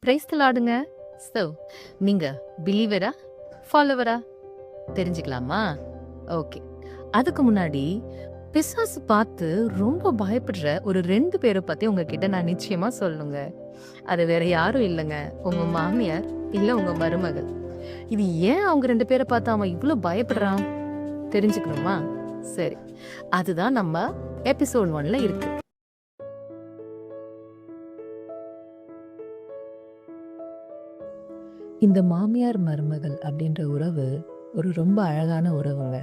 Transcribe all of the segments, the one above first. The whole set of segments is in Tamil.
Praise the லார்டுங்க. ஸோ நீங்க பிலீவரா ஃபாலோவரா தெரிஞ்சுக்கலாமா? ஓகே. அதுக்கு முன்னாடி பிசாசு பார்த்து ரொம்ப பயப்படுற ஒரு 2 பேரை பத்தி உங்ககிட்ட நான் நிச்சயமா சொல்லணுங்க. அது வேற யாரும் இல்லைங்க, உங்க மாமியார் இல்ல உங்க மருமகள். இது ஏன் அவங்க 2 பேரை பார்த்து அவன் இவ்வளோ பயப்படுறான் தெரிஞ்சுக்கணுமா? சரி, அதுதான் நம்ம எபிசோட் 1ல இருக்கு. இந்த மாமியார் மருமகள் அப்படின்ற உறவு ஒரு ரொம்ப அழகான உறவுங்க.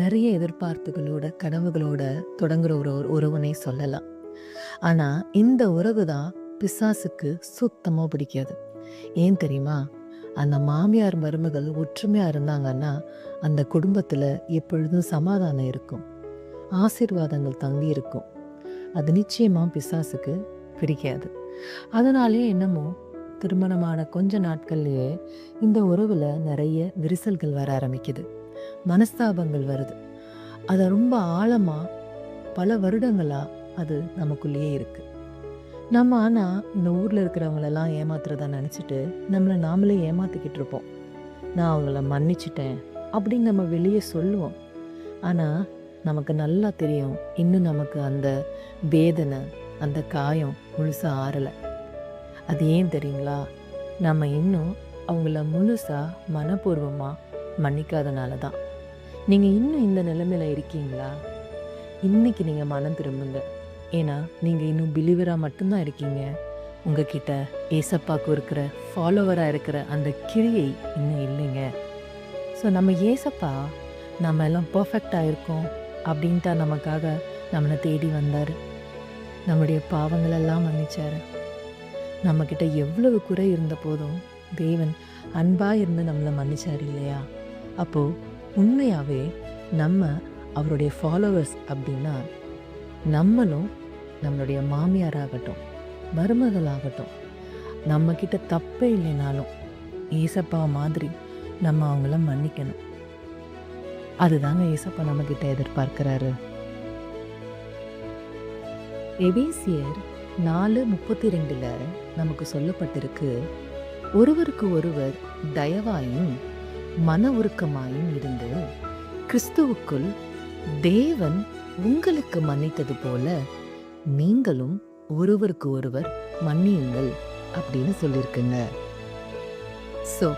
நிறைய எதிர்பார்ப்புகளோட கனவுகளோட தொடங்குற ஒரு உறவுனே சொல்லலாம். ஆனா இந்த உறவு தான் பிசாசுக்கு சுத்தமா பிடிக்காது. ஏன் தெரியுமா? அந்த மாமியார் மருமகள் ஒற்றுமையா இருந்தாங்கன்னா அந்த குடும்பத்துல எப்பொழுதும் சமாதானம் இருக்கும், ஆசீர்வாதங்கள் தங்கி இருக்கும். அது நிச்சயமா பிசாசுக்கு பிடிக்காது. அதனாலே என்னமோ திருமணமான கொஞ்ச நாட்கள்லயே இந்த உறவுல நிறைய விரிசல்கள் வர ஆரம்பிக்குது, மனஸ்தாபங்கள் வருது. அது ரொம்ப ஆழமா பல வருடங்களா அது நமக்குள்ளேயே இருக்கு. நம்ம ஆனா இந்த ஊர்ல இருக்கிறவங்களெல்லாம் ஏமாத்துறதா நினைச்சிட்டு நம்மளை நாமளே ஏமாத்திக்கிட்டு இருப்போம். நான் அவங்கள மன்னிச்சிட்டேன் அப்படின்னு நம்ம வெளியே சொல்லுவோம். ஆனா நமக்கு நல்லா தெரியும், இன்னும் நமக்கு அந்த வேதனை, அந்த காயம் முழுசா ஆறலை. அது ஏன் தெரியுங்களா? நம்ம இன்னும் அவங்கள முழுசா மனப்பூர்வமா மன்னிக்காதனால தான். நீங்கள் இன்னும் இந்த நிலைமையில இருக்கீங்களா? இன்னைக்கு நீங்கள் மனம் திரும்புங்க. ஏன்னா நீங்கள் இன்னும் பிலீவராக மட்டும்தான் இருக்கீங்க. உங்ககிட்ட ஏசப்பாக்கு இருக்கிற ஃபாலோவராக இருக்கிற அந்த கிரியை இன்னும் இல்லைங்க. ஸோ நம்ம ஏசப்பா நம்ம எல்லாம் பர்ஃபெக்டாக இருக்கோம் அப்படின்ட்டா நமக்காக நம்மளை தேடி வந்தார். நம்முடைய பாவங்களெல்லாம் மன்னிச்சார். நம்மக்கிட்ட எவ்வளவு குறை இருந்த போதும் தேவன் அன்பாக இருந்து நம்மளை மன்னிச்சார் இல்லையா? அப்போது உண்மையாகவே நம்ம அவருடைய ஃபாலோவர்ஸ் அப்படின்னா நம்மளும் நம்மளுடைய மாமியாராகட்டும் மருமகளாகட்டும் நம்மக்கிட்ட தப்பே இல்லைனாலும் ஏசப்பா மாதிரி நம்ம அவங்கள மன்னிக்கணும். அதுதாங்க ஏசப்பா நம்மக்கிட்ட எதிர்பார்க்கிறாரு. எபேசியர் 4:32 நமக்கு சொல்லப்பட்டிருக்கு, ஒருவருக்கு ஒருவர் தயவாயும் மன உருக்கமாயும் இருந்து கிறிஸ்துவுக்குள் தேவன் உங்களுக்கு மன்னித்தது போல நீங்களும் ஒருவருக்கு ஒருவர் மன்னியுங்கள் அப்படின்னு சொல்லியிருக்குங்க. ஸோ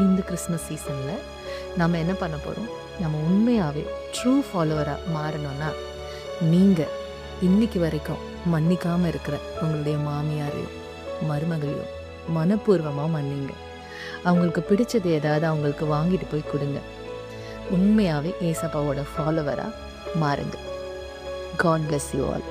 இந்த கிறிஸ்மஸ் சீசனில் நம்ம என்ன பண்ண போகிறோம்? நம்ம உண்மையாகவே ட்ரூ ஃபாலோவராக மாறணும்னா நீங்கள் இன்னைக்கு வரைக்கும் மன்னிக்காமல் இருக்கிற உங்களுடைய மாமியாரையோ மருமகளையோ மனப்பூர்வமாக மன்னிங்க. அவங்களுக்கு பிடிச்சது ஏதாவது அவங்களுக்கு வாங்கிட்டு போய் கொடுங்க. உண்மையாகவே ஏசப்பாவோட ஃபாலோவராக மாறுங்க. God bless you all.